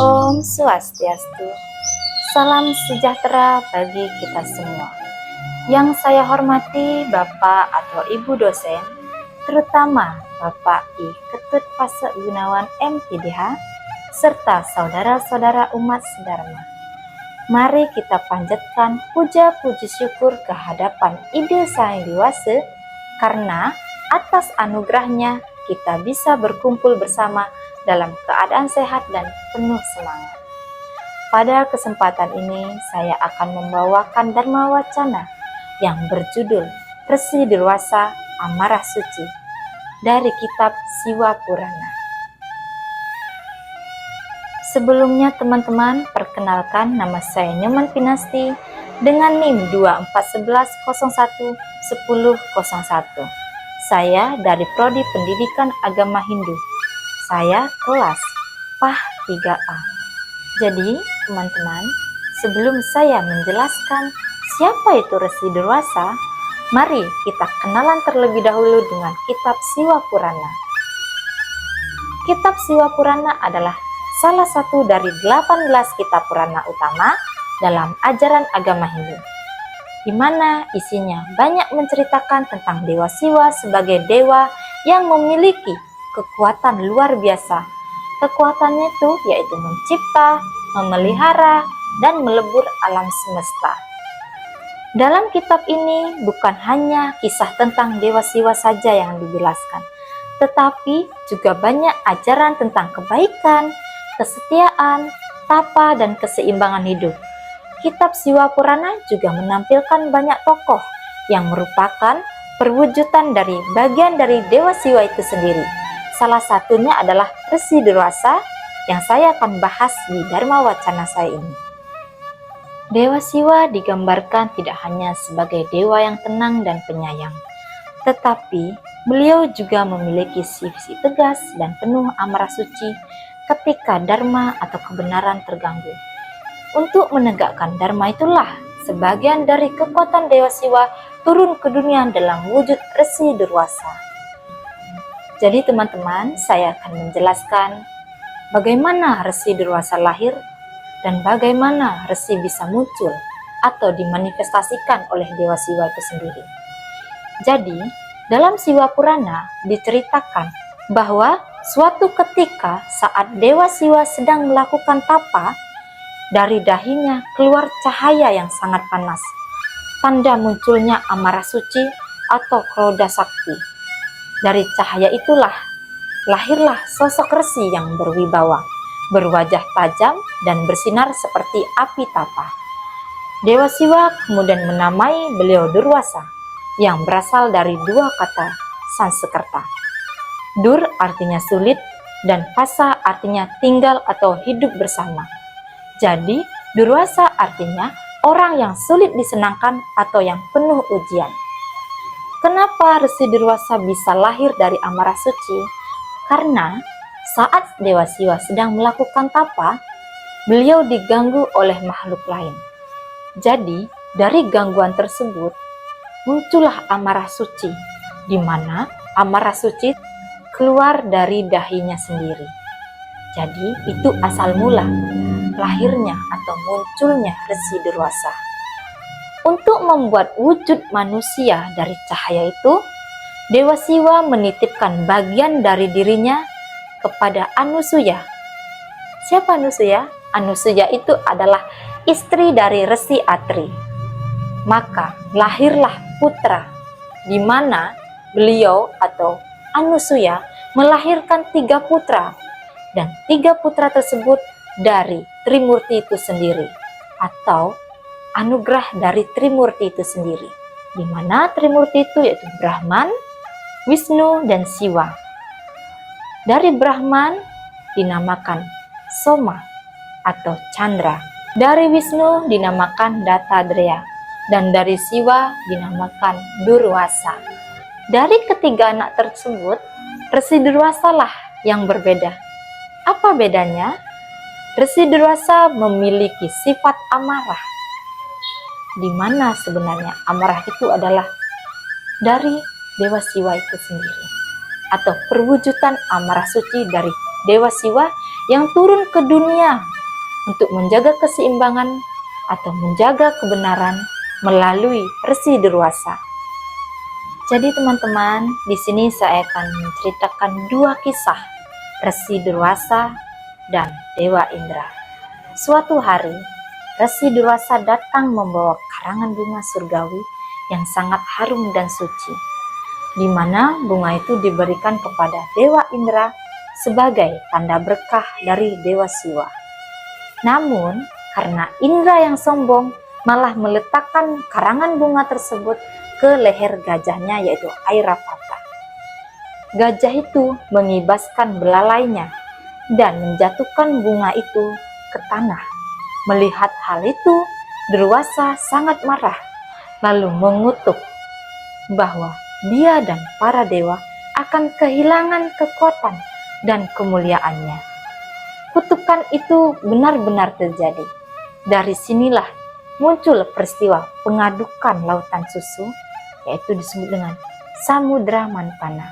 Om Swastiastu. Salam sejahtera bagi kita semua. Yang saya hormati Bapak atau Ibu dosen, terutama Bapak I Ketut Pase Gunawan MPDH, serta saudara-saudara umat sedharma. Mari kita panjatkan puja puji syukur kehadapan Ide Sang Hyang Widi karena atas anugerahnya kita bisa berkumpul bersama dalam keadaan sehat dan penuh semangat. Pada kesempatan ini saya akan membawakan Dharma Wacana yang berjudul Resi Durwasa Amarah Suci dari kitab Siwa Purana. Sebelumnya teman-teman, perkenalkan nama saya Nyoman Pinasti dengan NIM 2411011001. Saya dari Prodi Pendidikan Agama Hindu. Saya kelas PAH 3A. Jadi, teman-teman, sebelum saya menjelaskan siapa itu Resi Durwasa, mari kita kenalan terlebih dahulu dengan kitab Siwa Purana. Kitab Siwa Purana adalah salah satu dari 18 kitab Purana utama dalam ajaran agama Hindu, di mana isinya banyak menceritakan tentang Dewa Siwa sebagai dewa yang memiliki kekuatan luar biasa. Kekuatannya itu yaitu mencipta, memelihara, dan melebur alam semesta. Dalam kitab ini bukan hanya kisah tentang Dewa Siwa saja yang dijelaskan, tetapi juga banyak ajaran tentang kebaikan, kesetiaan, tapa, dan keseimbangan hidup. Kitab Siwa Purana juga menampilkan banyak tokoh yang merupakan perwujudan dari bagian dari Dewa Siwa itu sendiri. Salah satunya adalah Resi Durwasa yang saya akan bahas di Dharma Wacana saya ini. Dewa Siwa digambarkan tidak hanya sebagai dewa yang tenang dan penyayang, tetapi beliau juga memiliki sifat tegas dan penuh amarah suci ketika dharma atau kebenaran terganggu. Untuk menegakkan dharma itulah sebagian dari kekuatan Dewa Siwa turun ke dunia dalam wujud Resi Durwasa. Jadi teman-teman, saya akan menjelaskan bagaimana Resi Durwasa lahir dan bagaimana Resi bisa muncul atau dimanifestasikan oleh Dewa Siwa itu sendiri. Jadi, dalam Siwa Purana diceritakan bahwa suatu ketika saat Dewa Siwa sedang melakukan tapa, dari dahinya keluar cahaya yang sangat panas, tanda munculnya amarah suci atau Krodha Sakti. Dari cahaya itulah lahirlah sosok Resi yang berwibawa, berwajah tajam dan bersinar seperti api tapa. Dewa Siwa kemudian menamai beliau Durwasa, yang berasal dari dua kata Sanskerta. Dur artinya sulit dan Wasa artinya tinggal atau hidup bersama. Jadi Durwasa artinya orang yang sulit disenangkan atau yang penuh ujian. Kenapa Resi Durwasa bisa lahir dari amarah suci? Karena saat Dewa Siwa sedang melakukan tapa, beliau diganggu oleh makhluk lain. Jadi, dari gangguan tersebut, muncullah amarah suci, di mana amarah suci keluar dari dahinya sendiri. Jadi, itu asal mula lahirnya atau munculnya Resi Durwasa. Untuk membuat wujud manusia dari cahaya itu, Dewa Siwa menitipkan bagian dari dirinya kepada Anusuya. Siapa Anusuya? Anusuya itu adalah istri dari Resi Atri. Maka lahirlah putra, di mana beliau atau Anusuya melahirkan 3 putra, dan 3 putra tersebut dari Trimurti itu sendiri, atau anugerah dari Trimurti itu sendiri, di mana Trimurti itu yaitu Brahman, Wisnu, dan Siwa. Dari Brahman dinamakan Soma atau Chandra, dari Wisnu dinamakan Dattatreya, dan dari Siwa dinamakan Durwasa. Dari ketiga anak tersebut, Resi Durwasa lah yang berbeda. Apa bedanya? Resi Durwasa memiliki sifat amarah, di mana sebenarnya amarah itu adalah dari Dewa Siwa itu sendiri, atau perwujudan amarah suci dari Dewa Siwa yang turun ke dunia untuk menjaga keseimbangan atau menjaga kebenaran melalui Resi Durwasa. Jadi teman-teman, di sini saya akan menceritakan dua kisah Resi Durwasa dan Dewa Indra. Suatu hari, Resi Durwasa datang membawa karangan bunga surgawi yang sangat harum dan suci, di mana bunga itu diberikan kepada Dewa Indra sebagai tanda berkah dari Dewa Siwa. Namun, karena Indra yang sombong malah meletakkan karangan bunga tersebut ke leher gajahnya, yaitu Airavata. Gajah itu mengibaskan belalainya dan menjatuhkan bunga itu ke tanah. Melihat hal itu, Durwasa sangat marah, lalu mengutuk bahwa dia dan para dewa akan kehilangan kekuatan dan kemuliaannya. Kutukan itu benar-benar terjadi. Dari sinilah muncul peristiwa pengadukan lautan susu, yaitu disebut dengan Samudra Mantana.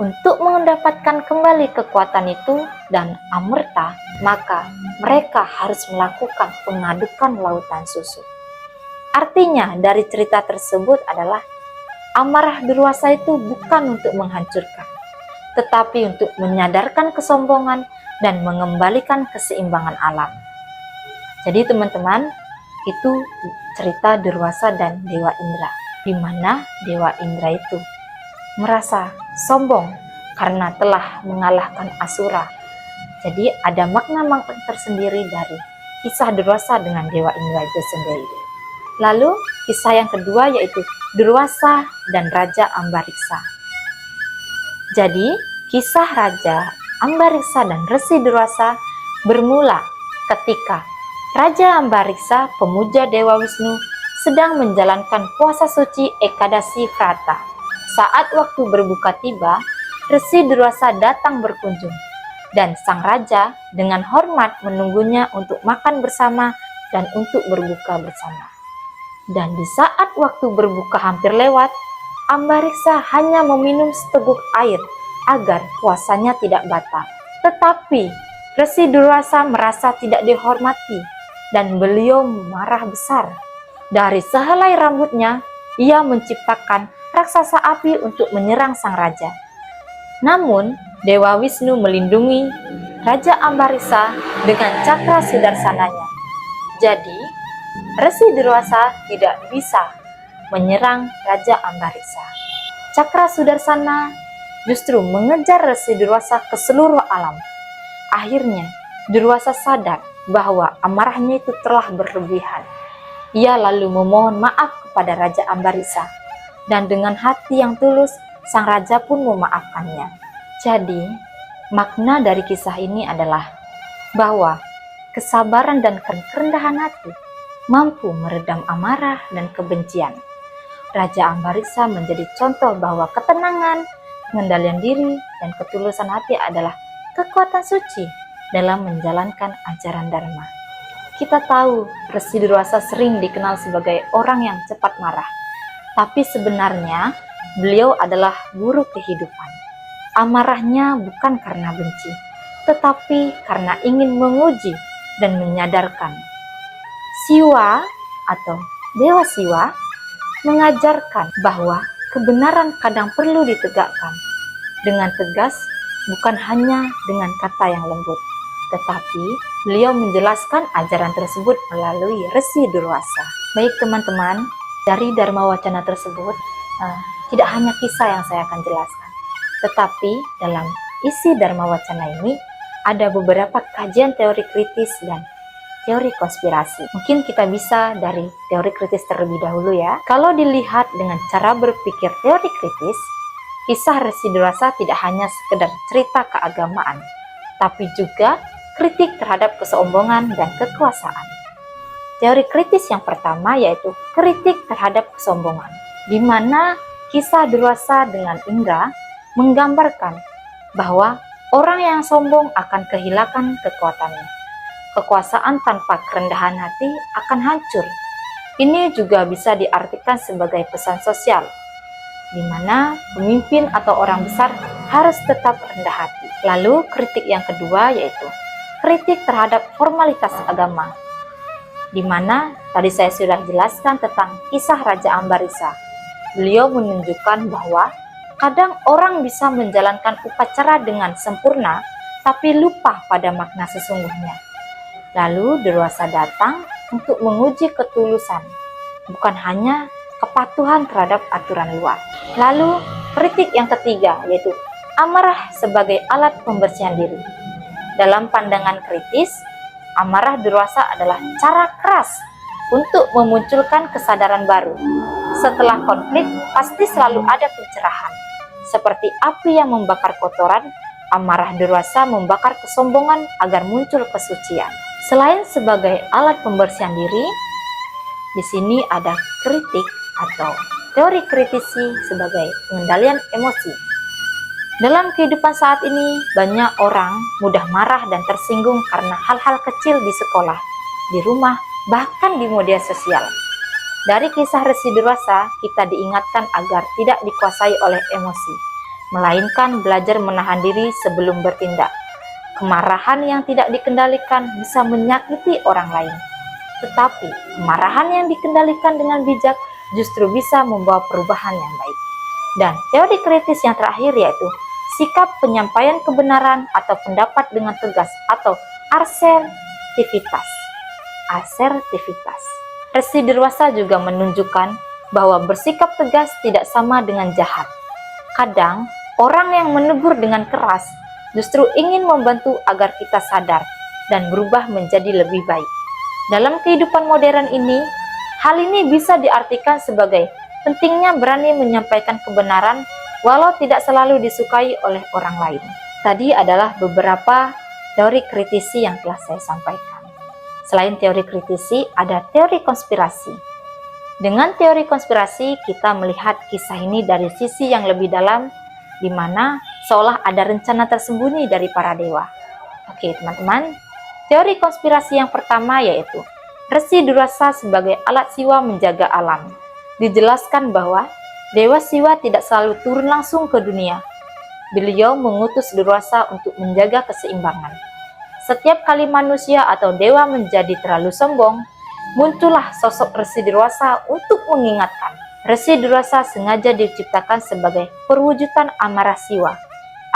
Untuk mendapatkan kembali kekuatan itu dan amerta, maka mereka harus melakukan pengadukan lautan susu. Artinya dari cerita tersebut adalah amarah Durwasa itu bukan untuk menghancurkan, tetapi untuk menyadarkan kesombongan dan mengembalikan keseimbangan alam. Jadi teman-teman, itu cerita Durwasa dan Dewa Indra, di mana Dewa Indra itu merasa sombong karena telah mengalahkan Asura. Jadi ada makna tersendiri dari kisah Durwasa dengan Dewa Indra itu sendiri. Lalu kisah yang kedua yaitu Durwasa dan Raja Ambariksa. Jadi kisah Raja Ambariksa dan Resi Durwasa bermula ketika Raja Ambariksa, pemuja Dewa Wisnu, sedang menjalankan puasa suci Ekadasi Vrata. Saat waktu berbuka tiba, Resi Durwasa datang berkunjung, dan sang raja dengan hormat menunggunya untuk makan bersama dan untuk berbuka bersama. Dan di saat waktu berbuka hampir lewat, Ambariksa hanya meminum seteguk air agar puasanya tidak batal. Tetapi Resi Durwasa merasa tidak dihormati dan beliau marah besar. Dari sehelai rambutnya, ia menciptakan raksasa api untuk menyerang sang raja. Namun, Dewa Wisnu melindungi Raja Ambariksa dengan cakra sudarsananya. Jadi, Resi Durwasa tidak bisa menyerang Raja Ambariksa. Cakra sudarsana justru mengejar Resi Durwasa ke seluruh alam. Akhirnya, Durwasa sadar bahwa amarahnya itu telah berlebihan. Ia lalu memohon maaf kepada Raja Ambariksa, dan dengan hati yang tulus, sang raja pun memaafkannya. Jadi, makna dari kisah ini adalah bahwa kesabaran dan kerendahan hati mampu meredam amarah dan kebencian. Raja Ambariksa menjadi contoh bahwa ketenangan, pengendalian diri, dan ketulusan hati adalah kekuatan suci dalam menjalankan ajaran Dharma. Kita tahu Resi Durwasa sering dikenal sebagai orang yang cepat marah, tapi sebenarnya beliau adalah guru kehidupan. Amarahnya bukan karena benci, tetapi karena ingin menguji dan menyadarkan. Siwa atau Dewa Siwa mengajarkan bahwa kebenaran kadang perlu ditegakkan dengan tegas, bukan hanya dengan kata yang lembut. Tetapi beliau menjelaskan ajaran tersebut melalui Resi Durwasa. Baik teman-teman, dari Dharma Wacana tersebut tidak hanya kisah yang saya akan jelaskan, tetapi dalam isi Dharma Wacana ini ada beberapa kajian teori kritis dan teori konspirasi. Mungkin kita bisa dari teori kritis terlebih dahulu ya. Kalau dilihat dengan cara berpikir teori kritis, kisah Resi Durwasa tidak hanya sekedar cerita keagamaan, tapi juga kritik terhadap kesombongan dan kekuasaan. Teori kritis yang pertama yaitu kritik terhadap kesombongan, di mana kisah Durwasa dengan Indra menggambarkan bahwa orang yang sombong akan kehilangan kekuatannya. Kekuasaan tanpa kerendahan hati akan hancur. Ini juga bisa diartikan sebagai pesan sosial, di mana pemimpin atau orang besar harus tetap rendah hati. Lalu kritik yang kedua yaitu kritik terhadap formalitas agama, di mana tadi saya sudah jelaskan tentang kisah Raja Ambarisa. Beliau menunjukkan bahwa kadang orang bisa menjalankan upacara dengan sempurna, tapi lupa pada makna sesungguhnya. Lalu Durwasa datang untuk menguji ketulusan, bukan hanya kepatuhan terhadap aturan luar. Lalu kritik yang ketiga, yaitu amarah sebagai alat pembersihan diri. Dalam pandangan kritis, amarah Durwasa adalah cara keras untuk memunculkan kesadaran baru. Setelah konflik, pasti selalu ada pencerahan. Seperti api yang membakar kotoran, amarah Durwasa membakar kesombongan agar muncul kesucian. Selain sebagai alat pembersihan diri, di sini ada kritik atau teori kritisi sebagai pengendalian emosi. Dalam kehidupan saat ini, banyak orang mudah marah dan tersinggung karena hal-hal kecil di sekolah, di rumah, bahkan di media sosial. Dari kisah Resi Durwasa, kita diingatkan agar tidak dikuasai oleh emosi, melainkan belajar menahan diri sebelum bertindak. Kemarahan yang tidak dikendalikan bisa menyakiti orang lain. Tetapi, kemarahan yang dikendalikan dengan bijak justru bisa membawa perubahan yang baik. Dan teori kritis yang terakhir yaitu sikap penyampaian kebenaran atau pendapat dengan tegas atau asertivitas. Resi Durwasa juga menunjukkan bahwa bersikap tegas tidak sama dengan jahat. Kadang, orang yang menegur dengan keras justru ingin membantu agar kita sadar dan berubah menjadi lebih baik. Dalam kehidupan modern ini, hal ini bisa diartikan sebagai pentingnya berani menyampaikan kebenaran walau tidak selalu disukai oleh orang lain. Tadi adalah beberapa teori kritisi yang telah saya sampaikan. Selain teori kritisi, ada teori konspirasi. Dengan teori konspirasi, kita melihat kisah ini dari sisi yang lebih dalam, di mana seolah ada rencana tersembunyi dari para dewa. Oke teman-teman, teori konspirasi yang pertama yaitu Resi Durwasa sebagai alat Siwa menjaga alam. Dijelaskan bahwa Dewa Siwa tidak selalu turun langsung ke dunia. Beliau mengutus Durwasa untuk menjaga keseimbangan. Setiap kali manusia atau dewa menjadi terlalu sombong, muncullah sosok Resi Durwasa untuk mengingatkan. Resi Durwasa sengaja diciptakan sebagai perwujudan amarah Siwa,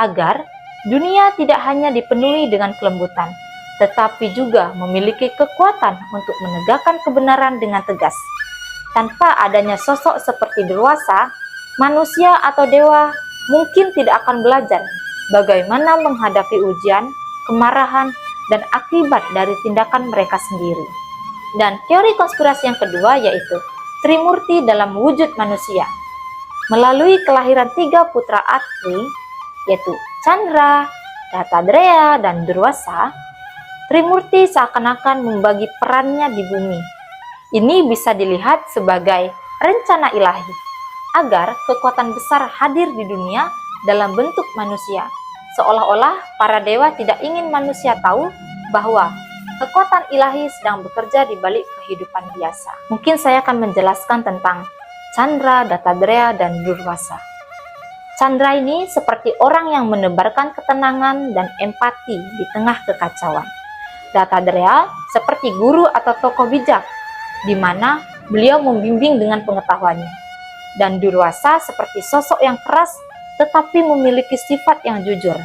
agar dunia tidak hanya dipenuhi dengan kelembutan, tetapi juga memiliki kekuatan untuk menegakkan kebenaran dengan tegas. Tanpa adanya sosok seperti Durwasa, manusia atau dewa mungkin tidak akan belajar bagaimana menghadapi ujian, kemarahan, dan akibat dari tindakan mereka sendiri. Dan teori konspirasi yang kedua yaitu Trimurti dalam wujud manusia. Melalui kelahiran 3 putra Atri, yaitu Chandra, Dattatreya, dan Durwasa, Trimurti seakan-akan membagi perannya di bumi. Ini bisa dilihat sebagai rencana ilahi, agar kekuatan besar hadir di dunia dalam bentuk manusia. Seolah-olah para dewa tidak ingin manusia tahu bahwa kekuatan ilahi sedang bekerja di balik kehidupan biasa. Mungkin saya akan menjelaskan tentang Chandra, Dattatreya, dan Durwasa. Chandra ini seperti orang yang menebarkan ketenangan dan empati di tengah kekacauan. Dattatreya seperti guru atau tokoh bijak, di mana beliau membimbing dengan pengetahuannya. Dan Durwasa seperti sosok yang keras tetapi memiliki sifat yang jujur,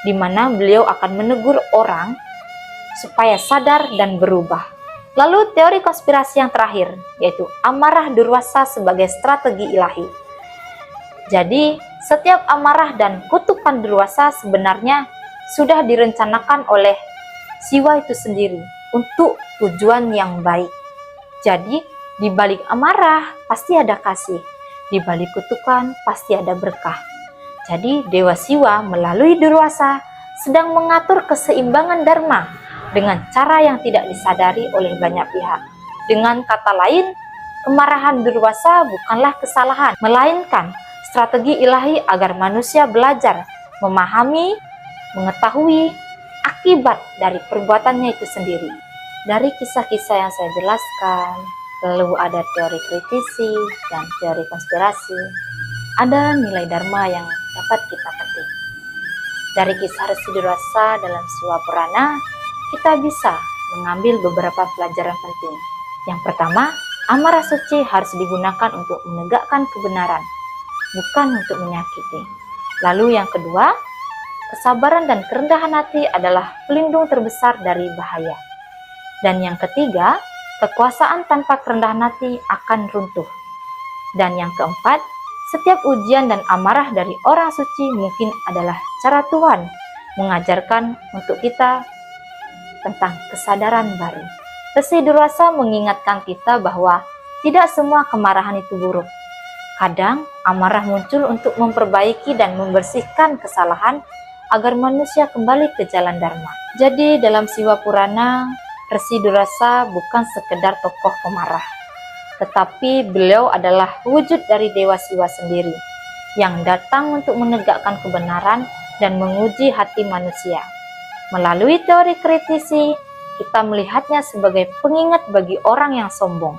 di mana beliau akan menegur orang supaya sadar dan berubah. Lalu teori konspirasi yang terakhir, yaitu amarah Durwasa sebagai strategi ilahi. Jadi, setiap amarah dan kutukan Durwasa sebenarnya sudah direncanakan oleh Siwa itu sendiri untuk tujuan yang baik. Jadi, di balik amarah pasti ada kasih, di balik kutukan pasti ada berkah. Jadi, Dewa Siwa melalui Durwasa sedang mengatur keseimbangan dharma dengan cara yang tidak disadari oleh banyak pihak. Dengan kata lain, kemarahan Durwasa bukanlah kesalahan, melainkan strategi ilahi agar manusia belajar memahami, mengetahui akibat dari perbuatannya itu sendiri. Dari kisah-kisah yang saya jelaskan, lalu ada teori kritisi dan teori konspirasi, ada nilai dharma yang dapat kita petik. Dari kisah Resi Durwasa dalam Siwa Purana, kita bisa mengambil beberapa pelajaran penting. Yang pertama, amarah suci harus digunakan untuk menegakkan kebenaran, bukan untuk menyakiti. Lalu yang kedua, kesabaran dan kerendahan hati adalah pelindung terbesar dari bahaya. Dan yang ketiga, kekuasaan tanpa kerendahan hati akan runtuh. Dan yang keempat, setiap ujian dan amarah dari orang suci mungkin adalah cara Tuhan mengajarkan untuk kita tentang kesadaran baru. Resi Durwasa mengingatkan kita bahwa tidak semua kemarahan itu buruk. Kadang amarah muncul untuk memperbaiki dan membersihkan kesalahan agar manusia kembali ke jalan Dharma. Jadi dalam Siwa Purana, Resi Durwasa bukan sekedar tokoh pemarah, tetapi beliau adalah wujud dari Dewa Siwa sendiri yang datang untuk menegakkan kebenaran dan menguji hati manusia. Melalui teori kritisi, kita melihatnya sebagai pengingat bagi orang yang sombong.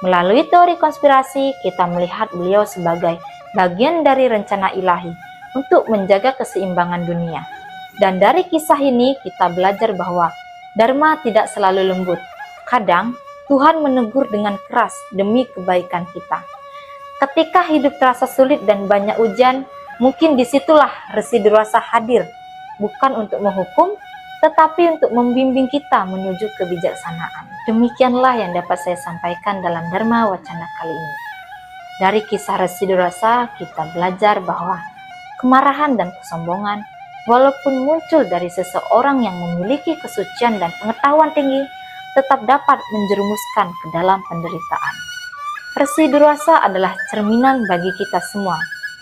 Melalui teori konspirasi, kita melihat beliau sebagai bagian dari rencana ilahi untuk menjaga keseimbangan dunia. Dan dari kisah ini, kita belajar bahwa Dharma tidak selalu lembut. Kadang, Tuhan menegur dengan keras demi kebaikan kita. Ketika hidup terasa sulit dan banyak ujian, mungkin disitulah Resi Durwasa hadir, bukan untuk menghukum, tetapi untuk membimbing kita menuju kebijaksanaan. Demikianlah yang dapat saya sampaikan dalam Dharma Wacana kali ini. Dari kisah Resi Durwasa, kita belajar bahwa kemarahan dan kesombongan, walaupun muncul dari seseorang yang memiliki kesucian dan pengetahuan tinggi, tetap dapat menjerumuskan ke dalam penderitaan. Resi Durwasa adalah cerminan bagi kita semua,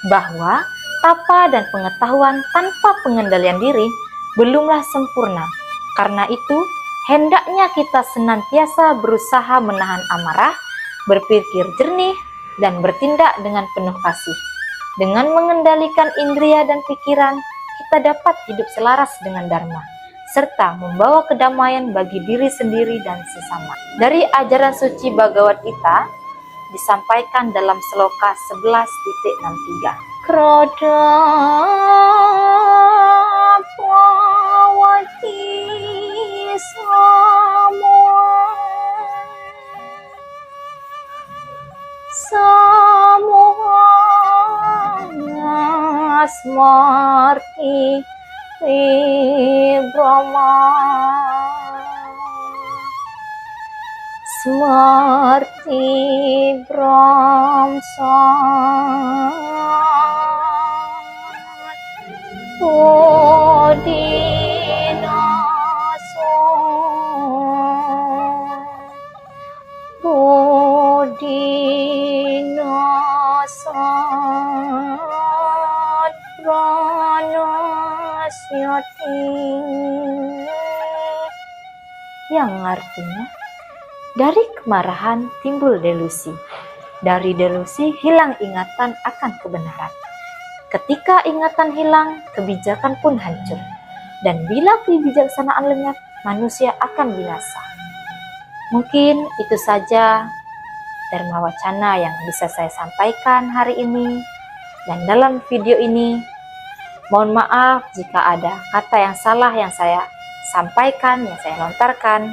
bahwa tapa dan pengetahuan tanpa pengendalian diri belumlah sempurna. Karena itu, hendaknya kita senantiasa berusaha menahan amarah, berpikir jernih, dan bertindak dengan penuh kasih. Dengan mengendalikan indria dan pikiran, kita dapat hidup selaras dengan Dharma, serta membawa kedamaian bagi diri sendiri dan sesama. Dari ajaran suci Bhagavad Gita, disampaikan dalam Sloka 11.63. Krodha pawati samoha smarti Brahma Smarti Brahmsa Bodhinaso Bodhinasat Pranasyati, yang artinya dari kemarahan timbul delusi. Dari delusi hilang ingatan akan kebenaran. Ketika ingatan hilang, kebijakan pun hancur. Dan bila kebijaksanaan lenyap, manusia akan binasa. Mungkin itu saja Dharma Wacana yang bisa saya sampaikan hari ini. Dan dalam video ini, mohon maaf jika ada kata yang salah yang saya sampaikan, yang saya lontarkan.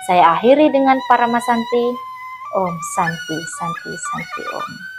Saya akhiri dengan Paramasanti. Om Santi Santi Santi Om.